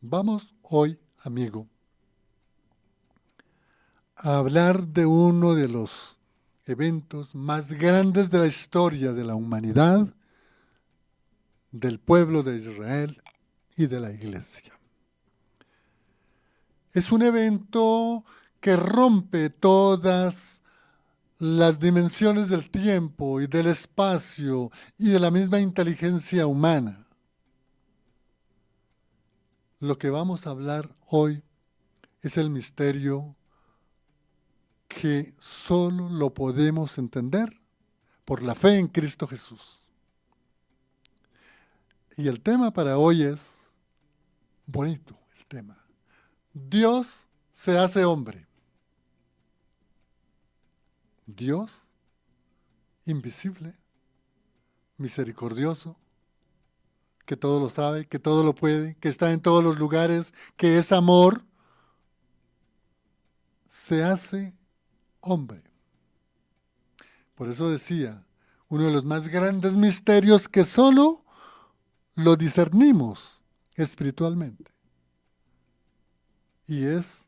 Vamos hoy, amigo, a hablar de uno de los eventos más grandes de la historia de la humanidad, del pueblo de Israel y de la iglesia. Es un evento que rompe todas las dimensiones del tiempo y del espacio y de la misma inteligencia humana. Lo que vamos a hablar hoy es el misterio que solo lo podemos entender por la fe en Cristo Jesús. Y el tema para hoy es bonito, el tema. Dios se hace hombre. Dios, invisible, misericordioso, que todo lo sabe, que todo lo puede, que está en todos los lugares, que es amor, se hace hombre. Por eso decía, uno de los más grandes misterios que solo lo discernimos espiritualmente. Y es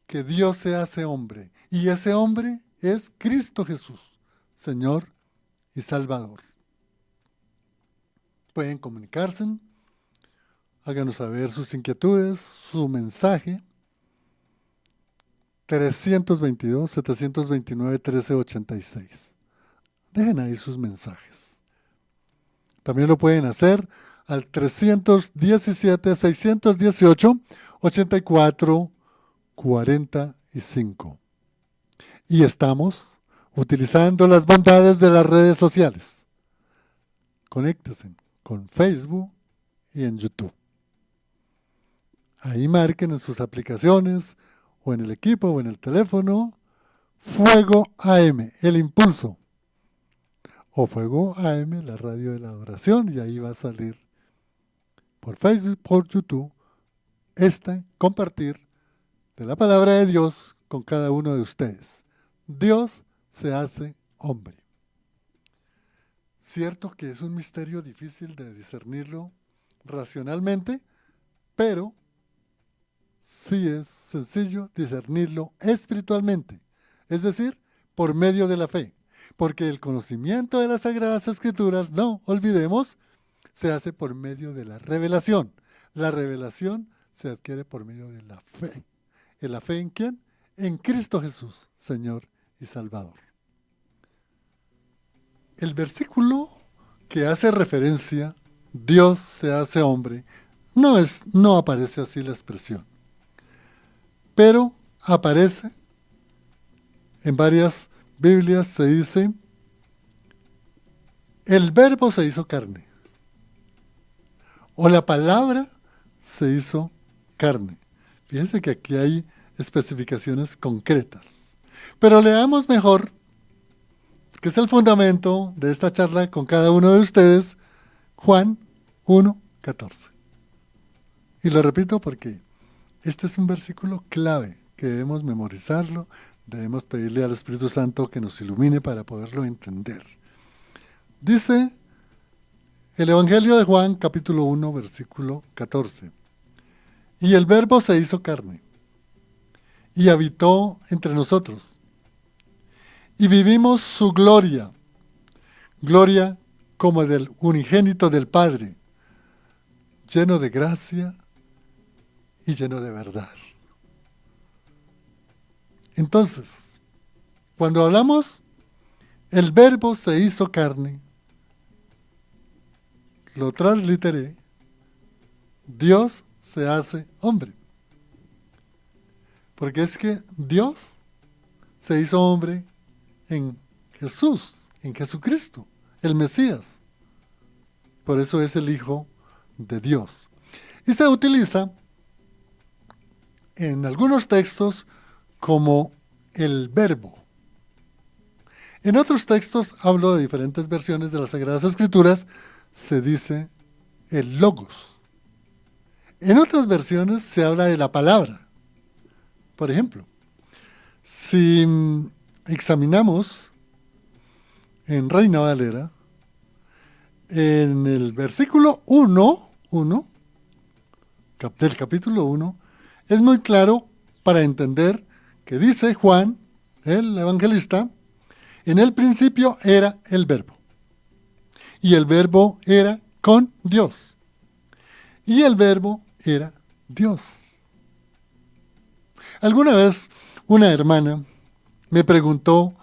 que Dios se hace hombre. Y ese hombre es Cristo Jesús, Señor y Salvador. Pueden comunicarse, háganos saber sus inquietudes, su mensaje. 322-729-1386. Dejen ahí sus mensajes. También lo pueden hacer al 317-618-8445. Y estamos utilizando las bondades de las redes sociales. Conéctense con Facebook y en YouTube. Ahí marquen en sus aplicaciones o en el equipo o en el teléfono Fuego AM, el impulso. O Fuego AM, la radio de la adoración, y ahí va a salir por Facebook, por YouTube, compartir de la palabra de Dios con cada uno de ustedes. Dios se hace hombre. Cierto que es un misterio difícil de discernirlo racionalmente, pero sí es sencillo discernirlo espiritualmente, es decir, por medio de la fe. Porque el conocimiento de las Sagradas Escrituras, no olvidemos, se hace por medio de la revelación. La revelación se adquiere por medio de la fe. ¿Y la fe en quién? En Cristo Jesús, Señor y Salvador. El versículo que hace referencia, Dios se hace hombre, no aparece así la expresión, pero aparece en varias Biblias, se dice, el verbo se hizo carne, o la palabra se hizo carne. Fíjense que aquí hay especificaciones concretas. Pero leamos mejor, que es el fundamento de esta charla con cada uno de ustedes, Juan 1:14. Y lo repito porque este es un versículo clave que debemos memorizarlo, debemos pedirle al Espíritu Santo que nos ilumine para poderlo entender. Dice el Evangelio de Juan, capítulo 1, versículo 14. Y el Verbo se hizo carne y habitó entre nosotros. Y vivimos su gloria, gloria como del unigénito del Padre, lleno de gracia y lleno de verdad. Entonces, cuando hablamos, el Verbo se hizo carne, lo transliteré, Dios se hace hombre. Porque es que Dios se hizo hombre en Jesús, en Jesucristo, el Mesías. Por eso es el Hijo de Dios. Y se utiliza en algunos textos como el verbo. En otros textos, hablo de diferentes versiones de las Sagradas Escrituras, se dice el logos. En otras versiones se habla de la palabra. Por ejemplo, si examinamos en Reina Valera, en el versículo 1, del capítulo 1 es muy claro para entender que dice Juan, el evangelista, en el principio era el verbo, y el verbo era con Dios, y el verbo era Dios. Alguna vez una hermana me preguntó,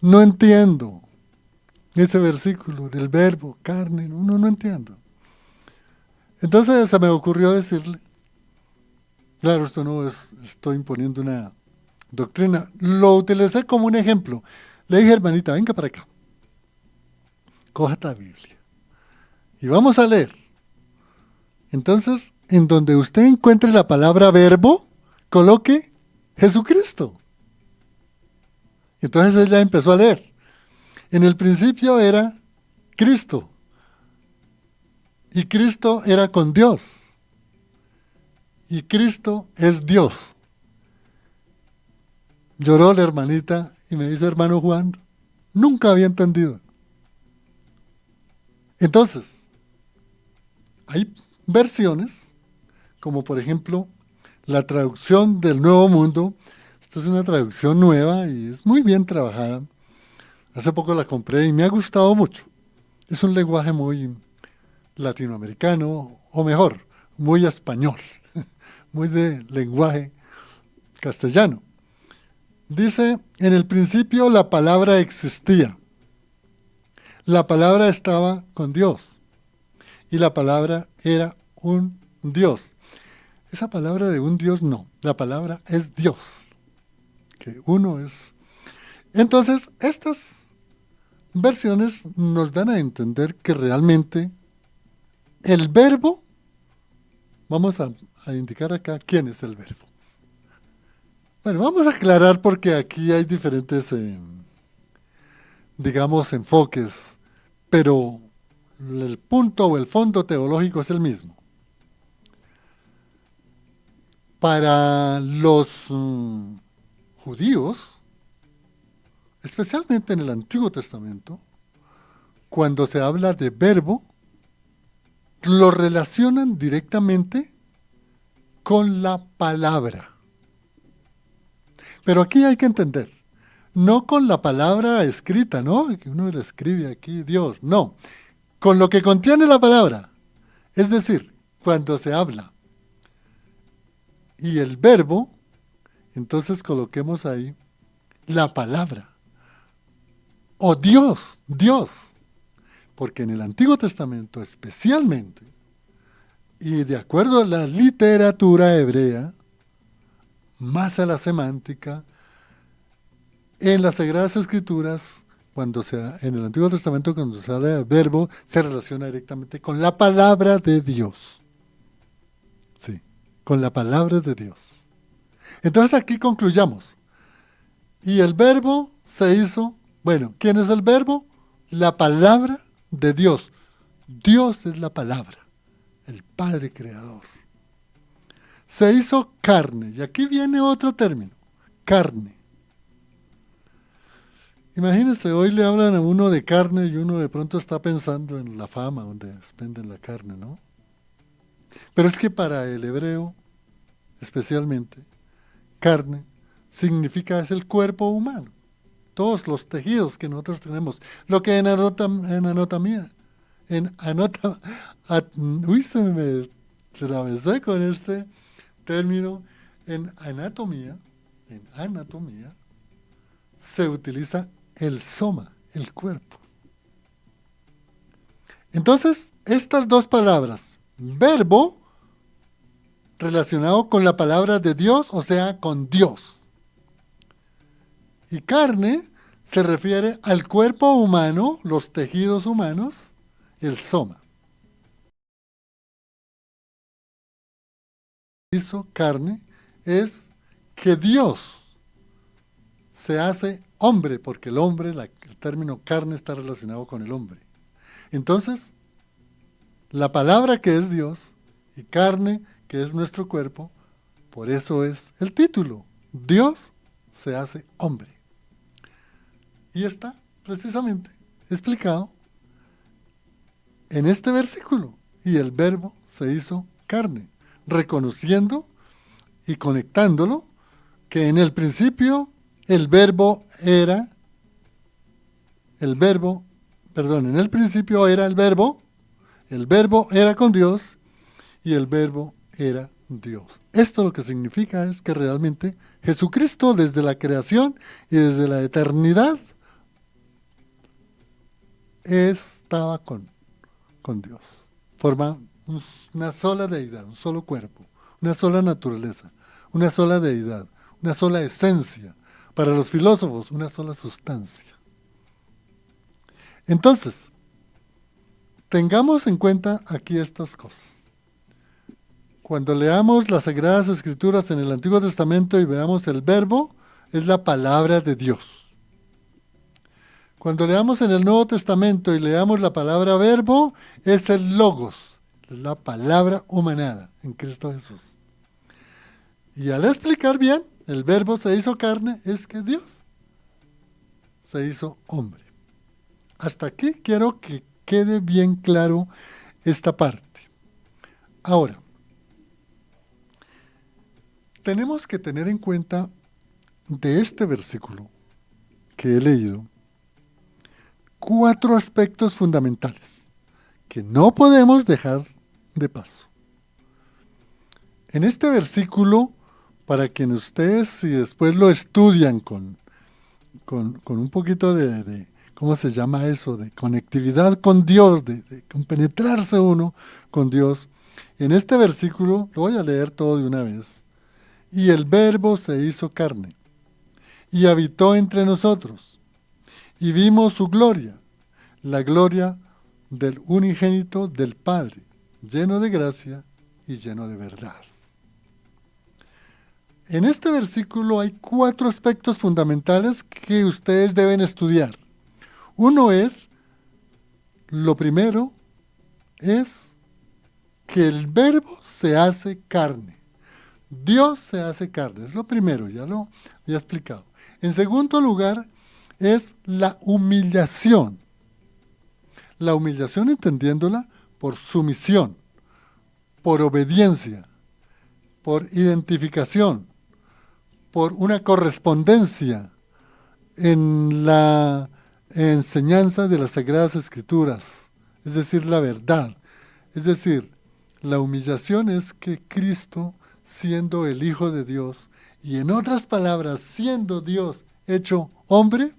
no entiendo ese versículo del verbo, carne, no entiendo. Entonces se me ocurrió decirle, claro, esto no es, estoy imponiendo una doctrina, lo utilicé como un ejemplo. Le dije, hermanita, venga para acá, coja la Biblia y vamos a leer. Entonces, en donde usted encuentre la palabra verbo, coloque Jesucristo. Entonces ella empezó a leer. En el principio era Cristo, y Cristo era con Dios, y Cristo es Dios. Lloró la hermanita y me dice, hermano Juan, nunca había entendido. Entonces, hay versiones, como por ejemplo la traducción del Nuevo Mundo. Esta es una traducción nueva y es muy bien trabajada. Hace poco la compré y me ha gustado mucho. Es un lenguaje muy latinoamericano, o mejor, muy español, muy de lenguaje castellano. Dice, en el principio la palabra existía. La palabra estaba con Dios y la palabra era un Dios. Esa palabra de un Dios no, la palabra es Dios, que uno es. Entonces, estas versiones nos dan a entender que realmente el verbo, vamos a indicar acá quién es el verbo. Bueno, vamos a aclarar porque aquí hay diferentes, digamos, enfoques, pero el punto o el fondo teológico es el mismo. Para los judíos, especialmente en el Antiguo Testamento, cuando se habla de verbo, lo relacionan directamente con la palabra. Pero aquí hay que entender, no con la palabra escrita, ¿no? Que uno le escribe aquí Dios, no. Con lo que contiene la palabra. Es decir, cuando se habla y el verbo, entonces coloquemos ahí la palabra. O Dios, Dios. Porque en el Antiguo Testamento especialmente, y de acuerdo a la literatura hebrea, más a la semántica, en las Sagradas Escrituras, en el Antiguo Testamento, cuando se habla de verbo, se relaciona directamente con la palabra de Dios. Sí, con la palabra de Dios. Entonces aquí concluyamos. Y el verbo se hizo, bueno, ¿quién es el verbo? La palabra de Dios. Dios es la palabra, el Padre Creador. Se hizo carne, y aquí viene otro término, carne. Imagínense, hoy le hablan a uno de carne y uno de pronto está pensando en la fama donde venden la carne, ¿no? Pero es que para el hebreo, especialmente, carne significa es el cuerpo humano. Todos los tejidos que nosotros tenemos. Lo que uy, se me atravesé con este término. En anatomía se utiliza el soma, el cuerpo. Entonces, estas dos palabras, verbo, relacionado con la palabra de Dios, o sea, con Dios. Y carne se refiere al cuerpo humano, los tejidos humanos, el soma. Hizo carne es que Dios se hace hombre, porque el hombre, el término carne está relacionado con el hombre. Entonces, la palabra que es Dios y carne que es nuestro cuerpo, por eso es el título. Dios se hace hombre. Y está precisamente explicado en este versículo. Y el verbo se hizo carne, reconociendo y conectándolo que en el principio en el principio era el verbo era con Dios y el verbo era Dios. Esto lo que significa es que realmente Jesucristo desde la creación y desde la eternidad estaba con Dios. Forma una sola deidad, un solo cuerpo, una sola naturaleza, una sola deidad, una sola esencia. Para los filósofos, una sola sustancia. Entonces, tengamos en cuenta aquí estas cosas. Cuando leamos las Sagradas Escrituras en el Antiguo Testamento y veamos el verbo, es la palabra de Dios. Cuando leamos en el Nuevo Testamento y leamos la palabra verbo, es el logos, es la palabra humanada en Cristo Jesús. Y al explicar bien, el verbo se hizo carne, es que Dios se hizo hombre. Hasta aquí quiero que quede bien claro esta parte. Ahora, tenemos que tener en cuenta de este versículo que he leído 4 aspectos fundamentales que no podemos dejar de paso. En este versículo, para que ustedes, si después lo estudian con un poquito de ¿cómo se llama eso? De conectividad con Dios, de compenetrarse uno con Dios. En este versículo, lo voy a leer todo de una vez. Y el verbo se hizo carne, y habitó entre nosotros, y vimos su gloria, la gloria del unigénito del Padre, lleno de gracia y lleno de verdad. En este versículo hay 4 aspectos fundamentales que ustedes deben estudiar. Uno es, lo primero, es que el verbo se hace carne. Dios se hace carne, es lo primero, ya lo había explicado. En segundo lugar, es la humillación. La humillación entendiéndola por sumisión, por obediencia, por identificación, por una correspondencia en la enseñanza de las Sagradas Escrituras, es decir, la verdad. Es decir, la humillación es que Cristo, siendo el Hijo de Dios, y en otras palabras, siendo Dios hecho hombre,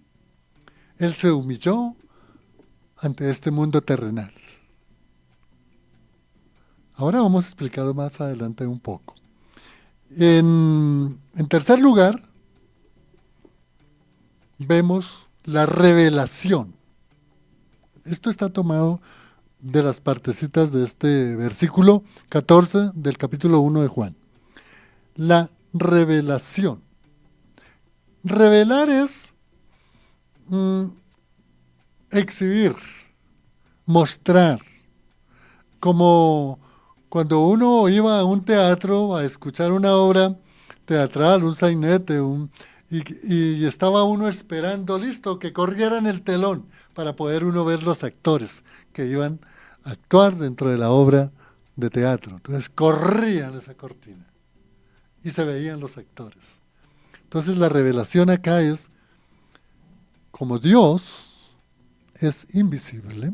Él se humilló ante este mundo terrenal. Ahora vamos a explicarlo más adelante un poco. En tercer lugar, vemos la revelación. Esto está tomado de las partecitas de este versículo 14 del capítulo 1 de Juan. La revelación. Revelar es exhibir, mostrar, como cuando uno iba a un teatro a escuchar una obra teatral, un sainete, y estaba uno esperando, listo, que corrieran el telón para poder uno ver los actores que iban a actuar dentro de la obra de teatro. Entonces corrían esa cortina y se veían los actores. Entonces la revelación acá es, como Dios es invisible,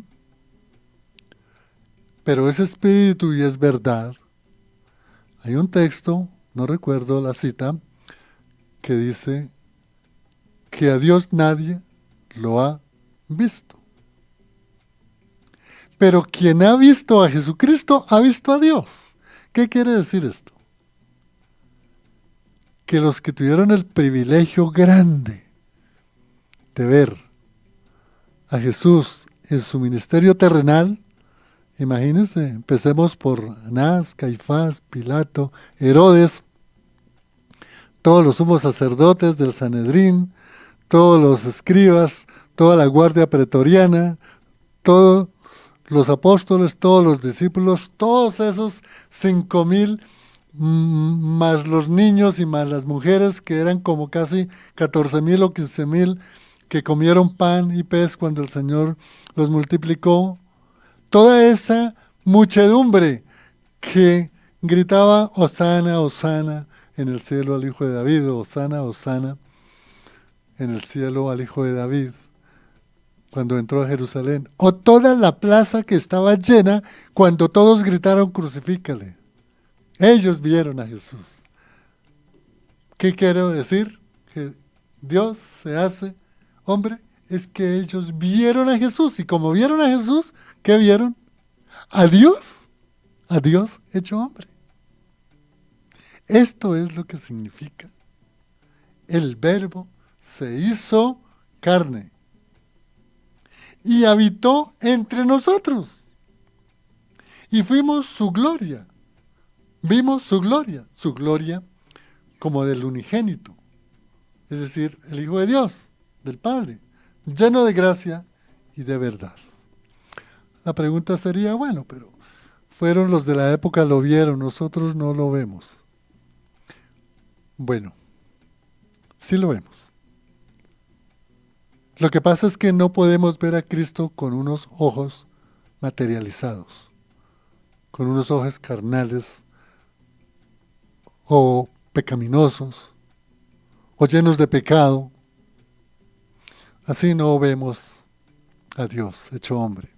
pero es espíritu y es verdad. Hay un texto, no recuerdo la cita, que dice que a Dios nadie lo ha visto. Pero quien ha visto a Jesucristo ha visto a Dios. ¿Qué quiere decir esto? Que los que tuvieron el privilegio grande de ver a Jesús en su ministerio terrenal, imagínense, empecemos por Anás, Caifás, Pilato, Herodes, todos los sumos sacerdotes del Sanedrín, todos los escribas, toda la guardia pretoriana, todos los apóstoles, todos los discípulos, todos esos 5,000, más los niños y más las mujeres, que eran como casi 14,000 o 15,000, que comieron pan y pez cuando el Señor los multiplicó. Toda esa muchedumbre que gritaba Hosana, Hosana en el cielo al Hijo de David, Hosana, Hosana en el cielo al Hijo de David, cuando entró a Jerusalén, o toda la plaza que estaba llena cuando todos gritaron crucifícale. Ellos vieron a Jesús. ¿Qué quiero decir? Que Dios se hace hombre, es que ellos vieron a Jesús, y como vieron a Jesús, ¿qué vieron? A Dios hecho hombre. Esto es lo que significa el Verbo se hizo carne y habitó entre nosotros. Y fuimos su gloria. Vimos su gloria como del unigénito, es decir, el Hijo de Dios, del Padre, lleno de gracia y de verdad. La pregunta sería, bueno, pero fueron los de la época, lo vieron, nosotros no lo vemos. Bueno, sí lo vemos. Lo que pasa es que no podemos ver a Cristo con unos ojos materializados, con unos ojos carnales o pecaminosos o llenos de pecado. Así no vemos a Dios hecho hombre.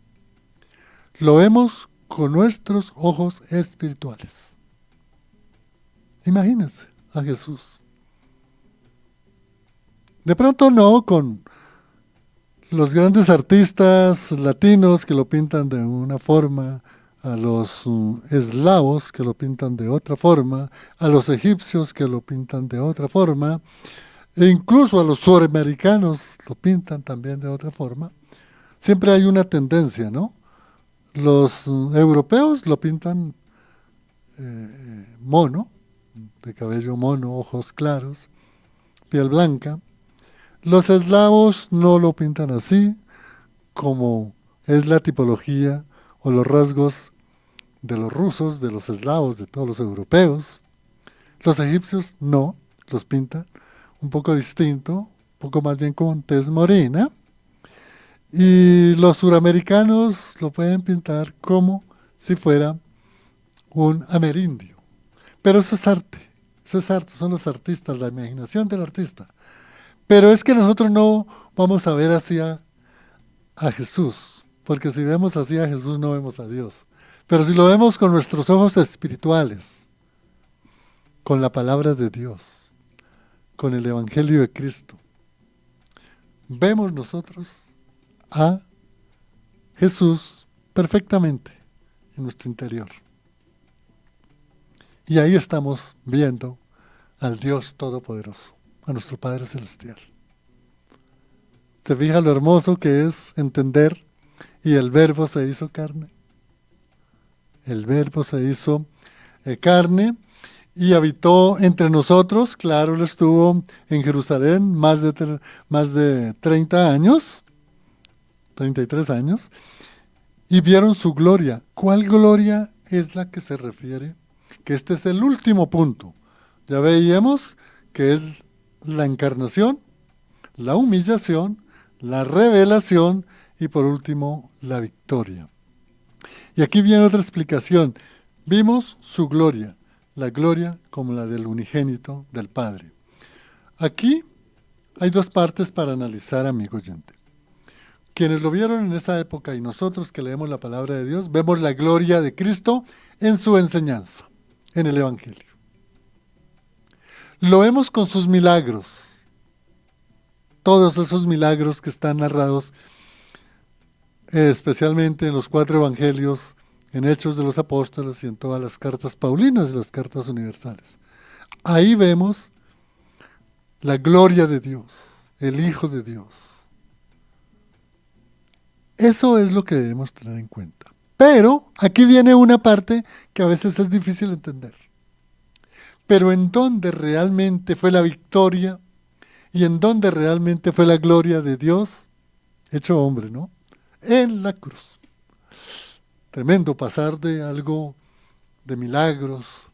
Lo vemos con nuestros ojos espirituales. Imagínense a Jesús. De pronto no con los grandes artistas latinos que lo pintan de una forma, a los eslavos que lo pintan de otra forma, a los egipcios que lo pintan de otra forma, e incluso a los suramericanos lo pintan también de otra forma. Siempre hay una tendencia, ¿no? Los europeos lo pintan mono, de cabello mono, ojos claros, piel blanca. Los eslavos no lo pintan así, como es la tipología o los rasgos de los rusos, de los eslavos, de todos los europeos. Los egipcios no, los pintan un poco distinto, un poco más bien con tez morena. Y los suramericanos lo pueden pintar como si fuera un amerindio. Pero eso es arte, son los artistas, la imaginación del artista. Pero es que nosotros no vamos a ver así a Jesús, porque si vemos así a Jesús no vemos a Dios. Pero si lo vemos con nuestros ojos espirituales, con la palabra de Dios, con el Evangelio de Cristo, vemos nosotros a Jesús perfectamente en nuestro interior. Y ahí estamos viendo al Dios Todopoderoso, a nuestro Padre Celestial. ¿Se fija lo hermoso que es entender? Y el Verbo se hizo carne. El Verbo se hizo carne y habitó entre nosotros. Claro, él estuvo en Jerusalén más de 30 años, 33 años, y vieron su gloria. ¿Cuál gloria es la que se refiere? Que este es el último punto. Ya veíamos que es la encarnación, la humillación, la revelación y por último la victoria. Y aquí viene otra explicación. Vimos su gloria, la gloria como la del unigénito del Padre. Aquí hay dos partes para analizar, amigo oyente. Quienes lo vieron en esa época y nosotros que leemos la palabra de Dios, vemos la gloria de Cristo en su enseñanza, en el Evangelio. Lo vemos con sus milagros, todos esos milagros que están narrados especialmente en los 4 evangelios, en Hechos de los Apóstoles y en todas las cartas paulinas y las cartas universales. Ahí vemos la gloria de Dios, el Hijo de Dios. Eso es lo que debemos tener en cuenta. Pero aquí viene una parte que a veces es difícil entender. Pero en dónde realmente fue la victoria y en dónde realmente fue la gloria de Dios, hecho hombre, ¿no? En la cruz. Tremendo pasar de algo de milagros,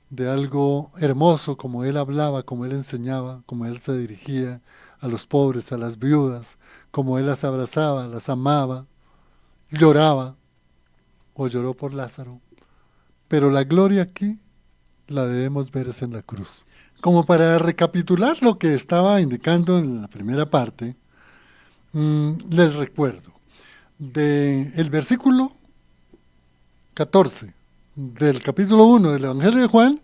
de algo hermoso como él hablaba, como él enseñaba, como él se dirigía a los pobres, a las viudas, como él las abrazaba, las amaba, lloraba o lloró por Lázaro. pero la gloria aquí la debemos ver es en la cruz. Como para recapitular lo que estaba indicando en la primera parte, les recuerdo, del versículo 14 del capítulo 1 del Evangelio de Juan,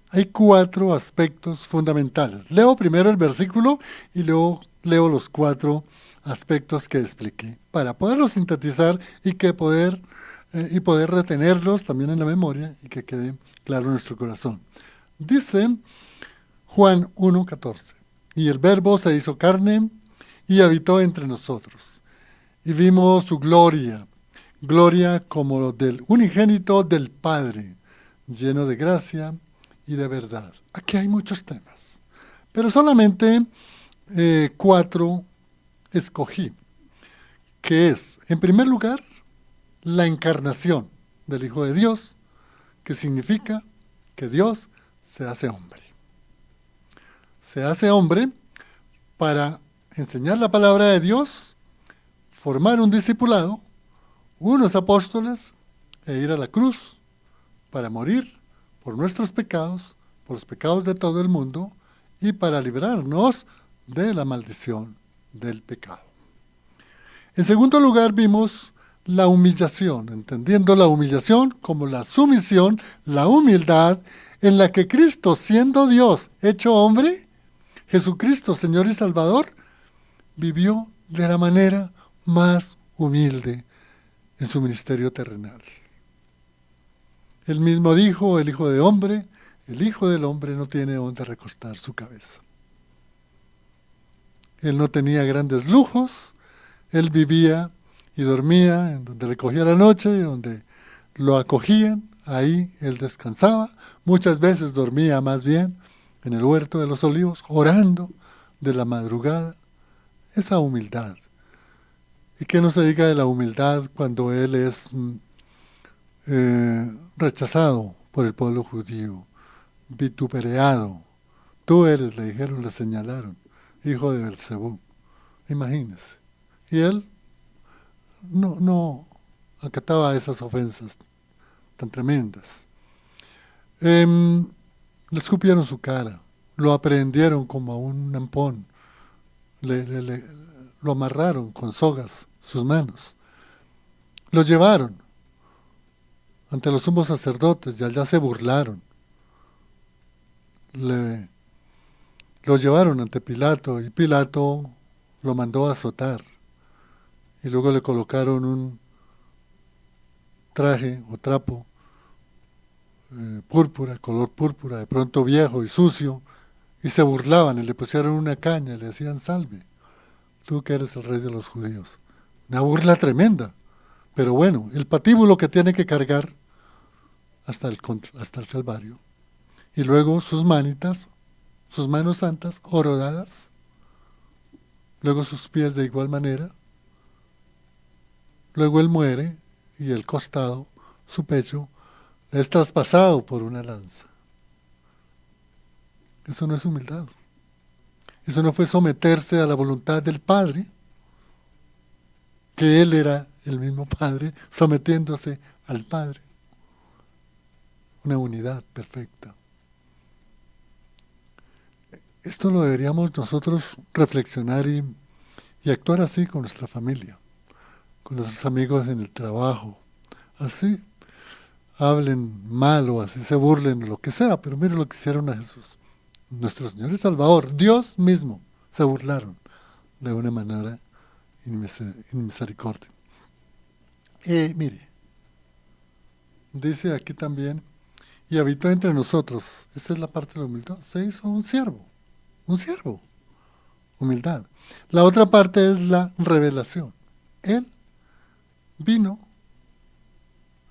hay 4 aspectos fundamentales. Leo primero el versículo y luego leo los 4 aspectos que expliqué, para poderlos sintetizar y poder retenerlos también en la memoria y que quede claro en nuestro corazón. Dice Juan 1:14, y el Verbo se hizo carne y habitó entre nosotros, y vimos su gloria, gloria como del unigénito del Padre, lleno de gracia y de verdad. Aquí hay muchos temas, pero solamente 4 escogí, que es, en primer lugar, la encarnación del Hijo de Dios, que significa que Dios se hace hombre. Se hace hombre para enseñar la palabra de Dios, formar un discipulado, unos apóstoles, e ir a la cruz para morir por nuestros pecados, por los pecados de todo el mundo, y para librarnos de la maldición del pecado. En segundo lugar, vimos la humillación, entendiendo la humillación como la sumisión, la humildad, en la que Cristo, siendo Dios hecho hombre, Jesucristo, Señor y Salvador, vivió de la manera más humilde en su ministerio terrenal. Él mismo dijo, el Hijo del Hombre no tiene donde recostar su cabeza. Él no tenía grandes lujos, él vivía y dormía en donde le cogía la noche y donde lo acogían, ahí él descansaba. Muchas veces dormía más bien en el huerto de los olivos, orando de la madrugada. Esa humildad. ¿Y qué no se diga de la humildad cuando él es rechazado por el pueblo judío, vituperado? Tú eres, le dijeron, le señalaron, hijo de Beelzebú. Imagínese. Y él no acataba esas ofensas tan tremendas. Le escupieron su cara, lo aprehendieron como a un ampón, lo amarraron con sogas sus manos, lo llevaron ante los sumos sacerdotes y allá se burlaron. Lo llevaron ante Pilato y Pilato lo mandó a azotar y luego le colocaron un traje o trapo púrpura, color púrpura, de pronto viejo y sucio, y se burlaban y le pusieron una caña y le decían: salve, tú que eres el rey de los judíos. Una burla tremenda, pero bueno, el patíbulo que tiene que cargar hasta el Calvario, y luego sus manitas, sus manos santas, horodadas, luego sus pies de igual manera, luego él muere y el costado, su pecho, es traspasado por una lanza. Eso no es humildad. Eso no fue someterse a la voluntad del Padre, que Él era el mismo Padre, sometiéndose al Padre. Una unidad perfecta. Esto lo deberíamos nosotros reflexionar y actuar así con nuestra familia, con nuestros amigos en el trabajo. Así hablen mal o así se burlen o lo que sea, pero miren lo que hicieron a Jesús. Nuestro Señor y Salvador, Dios mismo, se burlaron de una manera inmisericordia. Mire, dice aquí también, y habitó entre nosotros. Esa es la parte de la humildad. Se hizo un siervo, humildad. La otra parte es la revelación. Él vino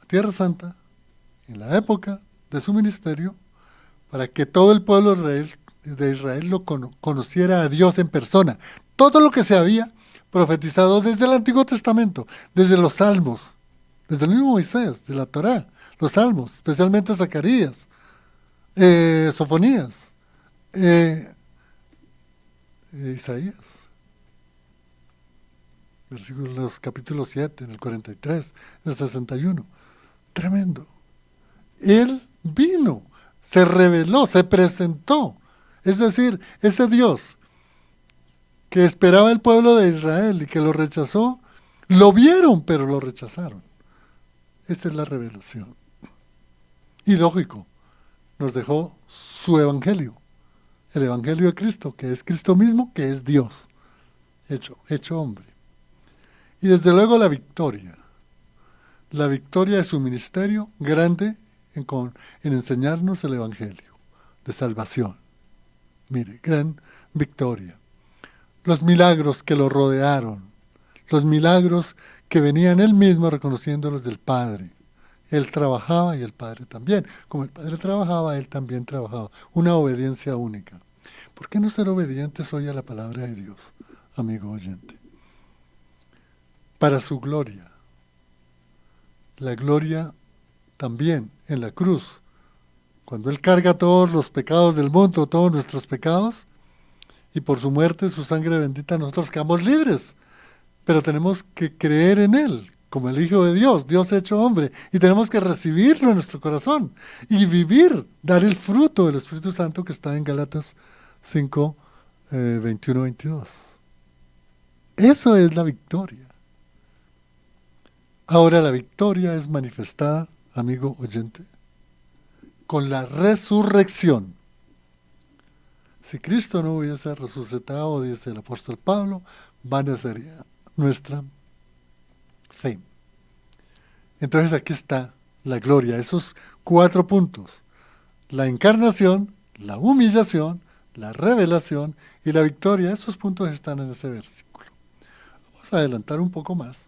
a Tierra Santa en la época de su ministerio para que todo el pueblo de Israel lo conociera a Dios en persona. Todo lo que se había profetizado desde el Antiguo Testamento, desde los Salmos, desde el mismo Moisés, de la Torá, los Salmos, especialmente Zacarías, Sofonías, Isaías, versículos capítulo 7, en el 43, en el 61. Tremendo. Él vino, se reveló, se presentó. Es decir, ese Dios que esperaba el pueblo de Israel y que lo rechazó, lo vieron, pero lo rechazaron. Esa es la revelación. Y lógico, nos dejó su evangelio, el evangelio de Cristo, que es Cristo mismo, que es Dios, hecho hombre. Y desde luego la victoria de su ministerio grande en enseñarnos el evangelio de salvación. Mire, gran victoria. Los milagros que lo rodearon, los milagros que venían él mismo reconociéndolos del Padre. Él trabajaba y el Padre también. Como el Padre trabajaba, él también trabajaba. Una obediencia única. ¿Por qué no ser obedientes hoy a la palabra de Dios, amigo oyente? Para su gloria. La gloria también en la cruz. Cuando Él carga todos los pecados del mundo, todos nuestros pecados, y por su muerte, su sangre bendita, nosotros quedamos libres. Pero tenemos que creer en Él, como el Hijo de Dios, Dios hecho hombre, y tenemos que recibirlo en nuestro corazón y vivir, dar el fruto del Espíritu Santo que está en Gálatas 5, 21-22. Eso es la victoria. Ahora la victoria es manifestada, amigo oyente, con la resurrección. Si Cristo no hubiese resucitado, dice el apóstol Pablo, vana sería nuestra fe. Entonces aquí está la gloria, esos 4 puntos. La encarnación, la humillación, la revelación y la victoria. Esos puntos están en ese versículo. Vamos a adelantar un poco más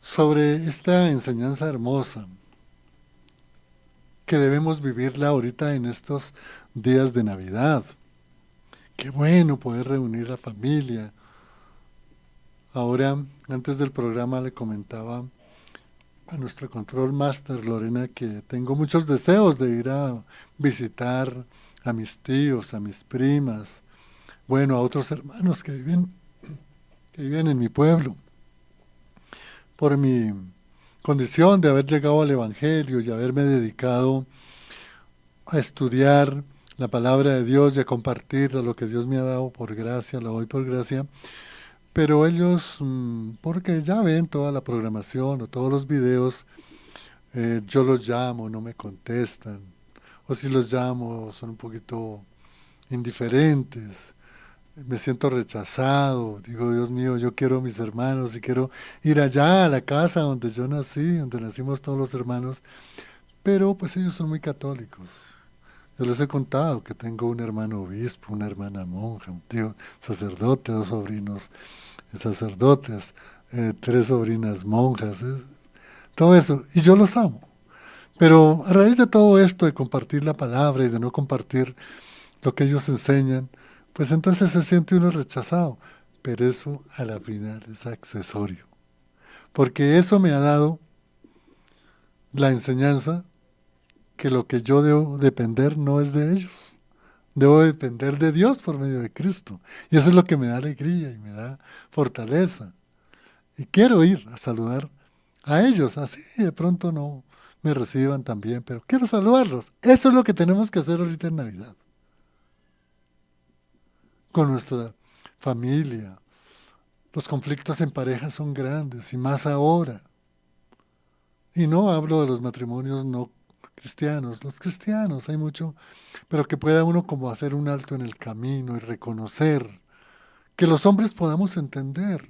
sobre esta enseñanza hermosa que debemos vivirla ahorita en estos días de Navidad. Qué bueno poder reunir a la familia. Ahora, antes del programa le comentaba a nuestro control master, Lorena, que tengo muchos deseos de ir a visitar a mis tíos, a mis primas, bueno, a otros hermanos que viven en mi pueblo. Por mi condición de haber llegado al Evangelio y haberme dedicado a estudiar la palabra de Dios y a compartir lo que Dios me ha dado por gracia, la doy por gracia, pero ellos, porque ya ven toda la programación o todos los videos, yo los llamo, no me contestan, o si los llamo son un poquito indiferentes, me siento rechazado, digo, Dios mío, yo quiero a mis hermanos y quiero ir allá a la casa donde yo nací, donde nacimos todos los hermanos, pero pues ellos son muy católicos. Yo les he contado que tengo un hermano obispo, una hermana monja, un tío sacerdote, 2 sobrinos sacerdotes, 3 sobrinas monjas, todo eso, y yo los amo. Pero a raíz de todo esto, de compartir la palabra y de no compartir lo que ellos enseñan, pues entonces se siente uno rechazado. Pero eso a la final es accesorio. Porque eso me ha dado la enseñanza que lo que yo debo depender no es de ellos. Debo depender de Dios por medio de Cristo. Y eso es lo que me da alegría y me da fortaleza. Y quiero ir a saludar a ellos. Así de pronto no me reciban también, pero quiero saludarlos. Eso es lo que tenemos que hacer ahorita en Navidad. Con nuestra familia. Los conflictos en pareja son grandes y más ahora. Y no hablo de los matrimonios no cristianos. Los cristianos hay mucho, pero que pueda uno como hacer un alto en el camino y reconocer que los hombres podamos entender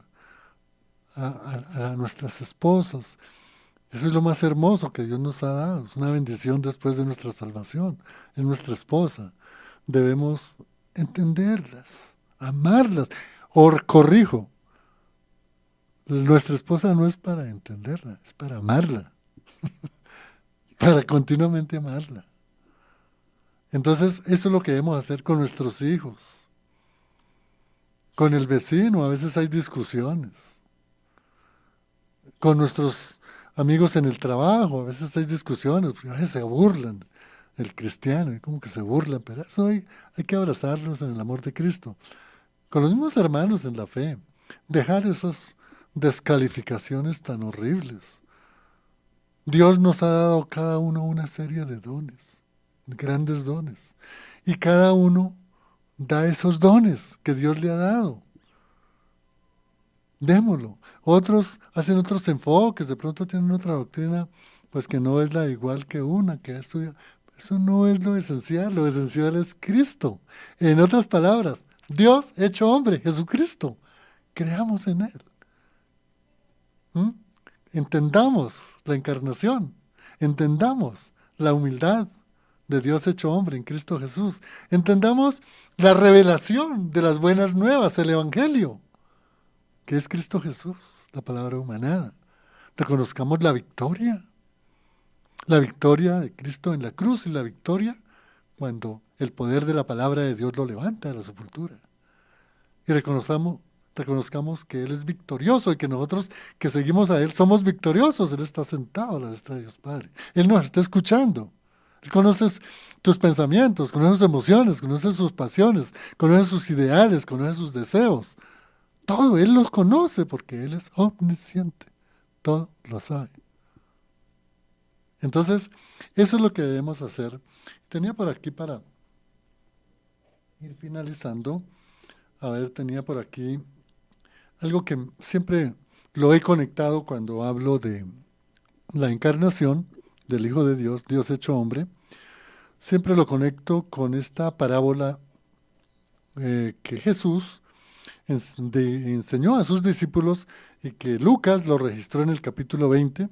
a nuestras esposas. Eso es lo más hermoso que Dios nos ha dado. Es una bendición después de nuestra salvación. Es nuestra esposa. Debemos entenderlas, amarlas. O corrijo, nuestra esposa no es para entenderla, es para amarla. Para continuamente amarla. Entonces, eso es lo que debemos hacer con nuestros hijos. Con el vecino, a veces hay discusiones. Con nuestros amigos en el trabajo, a veces hay discusiones, porque a veces se burlan del cristiano, como que se burlan, pero eso hay que abrazarlos en el amor de Cristo. Con los mismos hermanos en la fe, dejar esas descalificaciones tan horribles. Dios nos ha dado cada uno una serie de dones, grandes dones. Y cada uno da esos dones que Dios le ha dado. Démoslo. Otros hacen otros enfoques, de pronto tienen otra doctrina, pues que no es la igual que una que ha estudiado. Eso no es lo esencial es Cristo. En otras palabras, Dios hecho hombre, Jesucristo. Creamos en Él. ¿Mm? Entendamos la encarnación, entendamos la humildad de Dios hecho hombre en Cristo Jesús, entendamos la revelación de las buenas nuevas, el Evangelio, que es Cristo Jesús, la palabra humanada. Reconozcamos la victoria de Cristo en la cruz y la victoria cuando el poder de la palabra de Dios lo levanta de la sepultura. Y reconozcamos que Él es victorioso y que nosotros que seguimos a Él somos victoriosos. Él está sentado a la destra de Dios Padre. Él nos está escuchando. Él conoce tus pensamientos, conoce sus emociones, conoce sus pasiones, conoce sus ideales, conoce sus deseos. Todo, Él los conoce porque Él es omnisciente. Todo lo sabe. Entonces, eso es lo que debemos hacer. Tenía por aquí para ir finalizando. A ver, tenía por aquí algo que siempre lo he conectado cuando hablo de la encarnación del Hijo de Dios, Dios hecho hombre. Siempre lo conecto con esta parábola que Jesús enseñó a sus discípulos y que Lucas lo registró en el capítulo 20,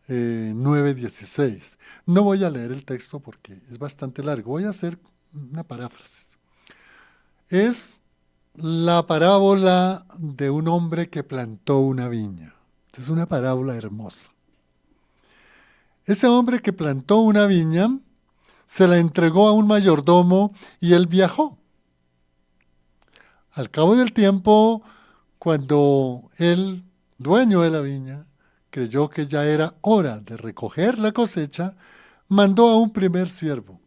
9:16. No voy a leer el texto porque es bastante largo, voy a hacer una paráfrasis. Es la parábola de un hombre que plantó una viña. Es una parábola hermosa. Ese hombre que plantó una viña se la entregó a un mayordomo y él viajó. Al cabo del tiempo, cuando el dueño de la viña creyó que ya era hora de recoger la cosecha, mandó a un primer siervo.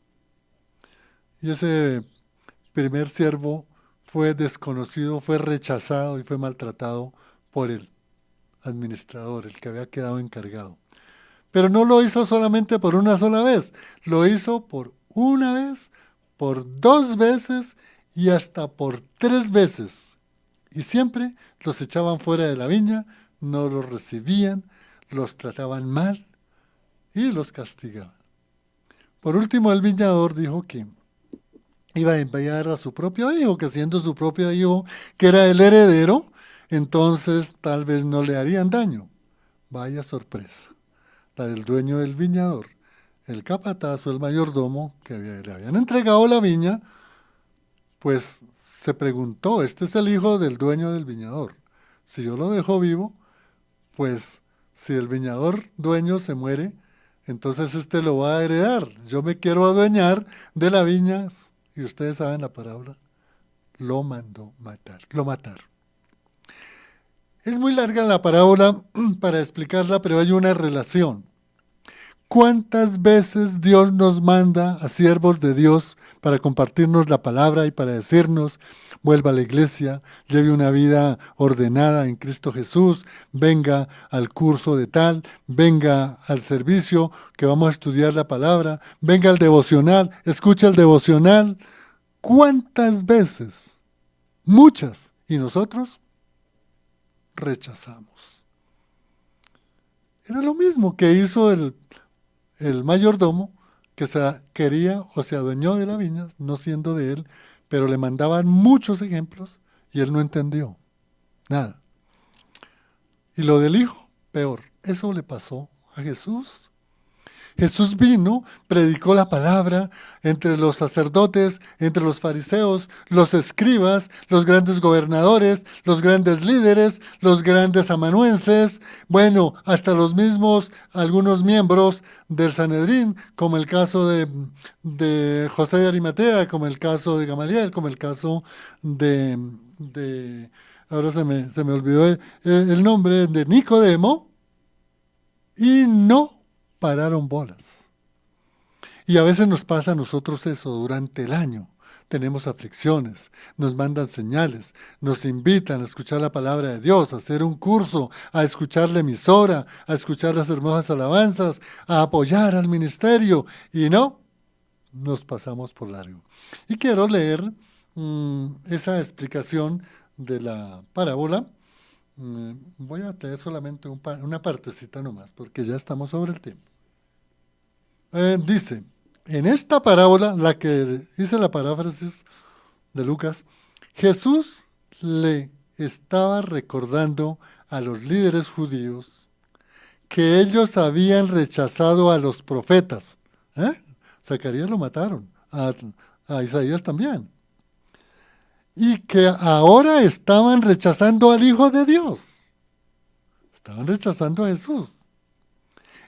Y ese primer siervo fue desconocido, fue rechazado y fue maltratado por el administrador, el que había quedado encargado. Pero no lo hizo solamente por una sola vez, lo hizo por una vez, por 2 veces y hasta por 3 veces. Y siempre los echaban fuera de la viña, no los recibían, los trataban mal y los castigaban. Por último, el viñador dijo que iba a enviar a su propio hijo, que siendo su propio hijo, que era el heredero, entonces tal vez no le harían daño. Vaya sorpresa, la del dueño del viñador. El capataz o el mayordomo que le habían entregado la viña, pues se preguntó, este es el hijo del dueño del viñador. Si yo lo dejo vivo, pues si el viñador dueño se muere, entonces este lo va a heredar. Yo me quiero adueñar de la viña. Y ustedes saben la parábola, lo mandó matar, lo mataron. Es muy larga la parábola para explicarla, pero hay una relación. ¿Cuántas veces Dios nos manda a siervos de Dios para compartirnos la palabra y para decirnos, vuelva a la iglesia, lleve una vida ordenada en Cristo Jesús, venga al curso de tal, venga al servicio que vamos a estudiar la palabra, venga al devocional, escucha el devocional? ¿Cuántas veces? Muchas. ¿Y nosotros? Rechazamos. Era lo mismo que hizo el mayordomo, que se quería o se adueñó de la viña, no siendo de él, pero le mandaban muchos ejemplos y él no entendió nada. Y lo del hijo, peor, eso le pasó a Jesús. Jesús vino, predicó la palabra entre los sacerdotes, entre los fariseos, los escribas, los grandes gobernadores, los grandes líderes, los grandes amanuenses, bueno, hasta los mismos, algunos miembros del Sanedrín, como el caso de José de Arimatea, como el caso de Gamaliel, como el caso ahora se me olvidó el nombre, de Nicodemo, y no pararon bolas. Y a veces nos pasa a nosotros eso durante el año. tenemos aflicciones, nos mandan señales, nos invitan a escuchar la palabra de Dios, a hacer un curso, a escuchar la emisora, a escuchar las hermosas alabanzas, a apoyar al ministerio, y no, nos pasamos por largo. Y quiero leer esa explicación de la parábola. Voy a leer solamente una partecita nomás, porque ya estamos sobre el tiempo. Dice, en esta parábola, la que hice la paráfrasis de Lucas, Jesús le estaba recordando a los líderes judíos que ellos habían rechazado a los profetas. Zacarías lo mataron, a Isaías también. Y que ahora estaban rechazando al Hijo de Dios. Estaban rechazando a Jesús.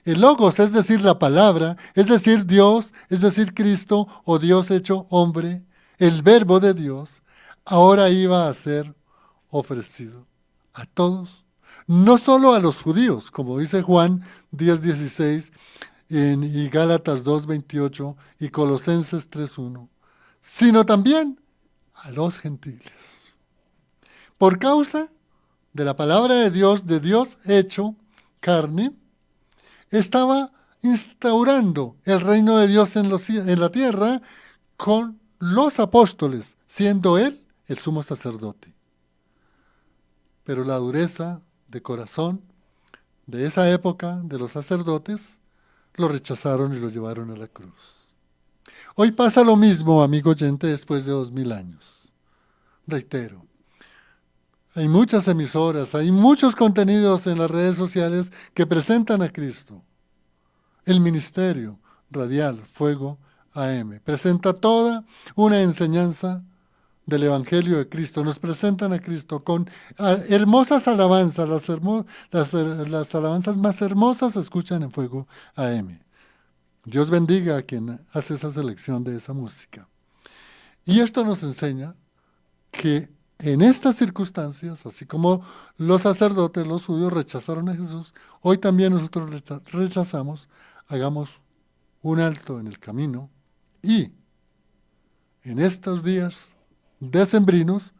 El Logos, es decir, la palabra, es decir, Dios, es decir, Cristo o Dios hecho hombre, el verbo de Dios, ahora iba a ser ofrecido a todos, no solo a los judíos, como dice Juan 10:16 y Gálatas 2:28 y Colosenses 3:1, sino también a los gentiles. Por causa de la palabra de Dios hecho carne, estaba instaurando el reino de Dios en la tierra con los apóstoles, siendo él el sumo sacerdote. Pero la dureza de corazón de esa época de los sacerdotes lo rechazaron y lo llevaron a la cruz. Hoy pasa lo mismo, amigo oyente, después de 2000 años. Reitero, hay muchas emisoras, hay muchos contenidos en las redes sociales que presentan a Cristo. El ministerio radial Fuego AM presenta toda una enseñanza del Evangelio de Cristo. Nos presentan a Cristo con hermosas alabanzas. Las alabanzas más hermosas se escuchan en Fuego AM. Dios bendiga a quien hace esa selección de esa música. Y esto nos enseña que en estas circunstancias, así como los sacerdotes, los judíos rechazaron a Jesús, hoy también nosotros rechazamos, hagamos un alto en el camino y en estos días decembrinos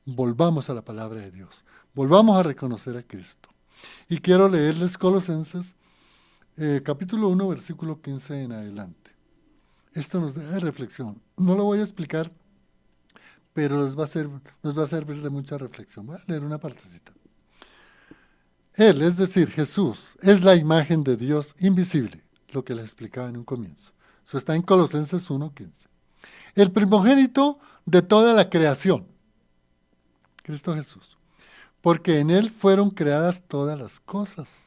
volvamos a la palabra de Dios, volvamos a reconocer a Cristo. Y quiero leerles Colosenses capítulo 1, versículo 15 en adelante. Esto nos da reflexión. No lo voy a explicar, pero nos va a servir de mucha reflexión. Voy a leer una partecita. Él, es decir, Jesús, es la imagen de Dios invisible, lo que les explicaba en un comienzo. Eso está en Colosenses 1:15. El primogénito de toda la creación, Cristo Jesús, porque en Él fueron creadas todas las cosas,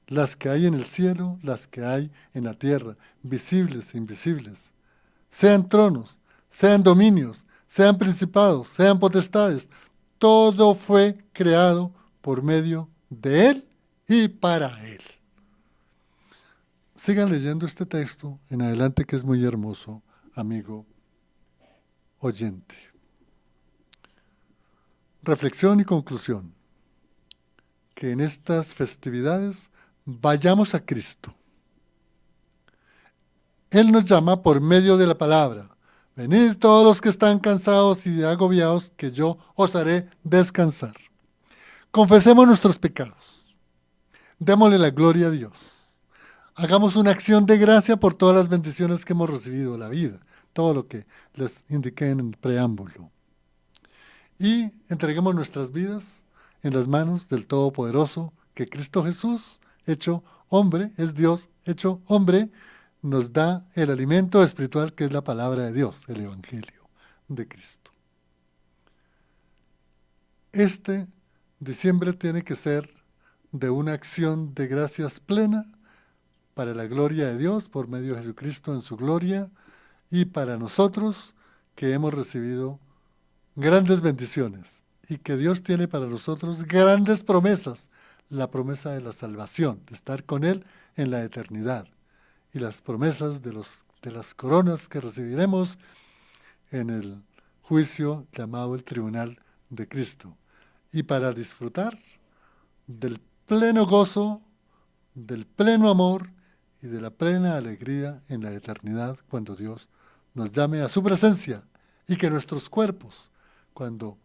las que hay en el cielo, las que hay en la tierra, visibles e invisibles, sean tronos, sean dominios, sean principados, sean potestades, todo fue creado por medio de Él y para Él. Sigan leyendo este texto en adelante, que es muy hermoso, amigo oyente. Reflexión y conclusión. Que en estas festividades vayamos a Cristo. Él nos llama por medio de la palabra. Venid todos los que están cansados y agobiados, que yo os haré descansar. Confesemos nuestros pecados. Démosle la gloria a Dios. Hagamos una acción de gracia por todas las bendiciones que hemos recibido, la vida, todo lo que les indiqué en el preámbulo. Y entreguemos nuestras vidas en las manos del Todopoderoso, que Cristo Jesús, hecho hombre, es Dios hecho hombre, nos da el alimento espiritual que es la palabra de Dios, el Evangelio de Cristo. Este diciembre tiene que ser de una acción de gracias plena para la gloria de Dios por medio de Jesucristo en su gloria, y para nosotros que hemos recibido grandes bendiciones y que Dios tiene para nosotros grandes promesas, la promesa de la salvación, de estar con Él en la eternidad, y las promesas de las coronas que recibiremos en el juicio llamado el Tribunal de Cristo, y para disfrutar del pleno gozo, del pleno amor y de la plena alegría en la eternidad, cuando Dios nos llame a su presencia y que nuestros cuerpos, cuando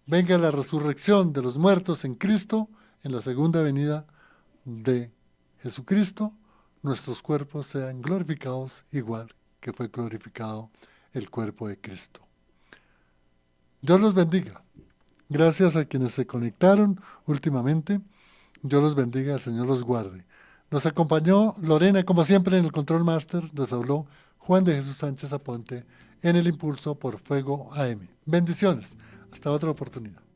venga la resurrección de los muertos en Cristo, en la segunda venida de Jesucristo, nuestros cuerpos sean glorificados igual que fue glorificado el cuerpo de Cristo. Dios los bendiga. Gracias a quienes se conectaron últimamente. Dios los bendiga, el Señor los guarde. Nos acompañó Lorena, como siempre, en el Control Master. Les habló Juan de Jesús Sánchez Aponte en el Impulso por Fuego AM. Bendiciones. Hasta otra oportunidad.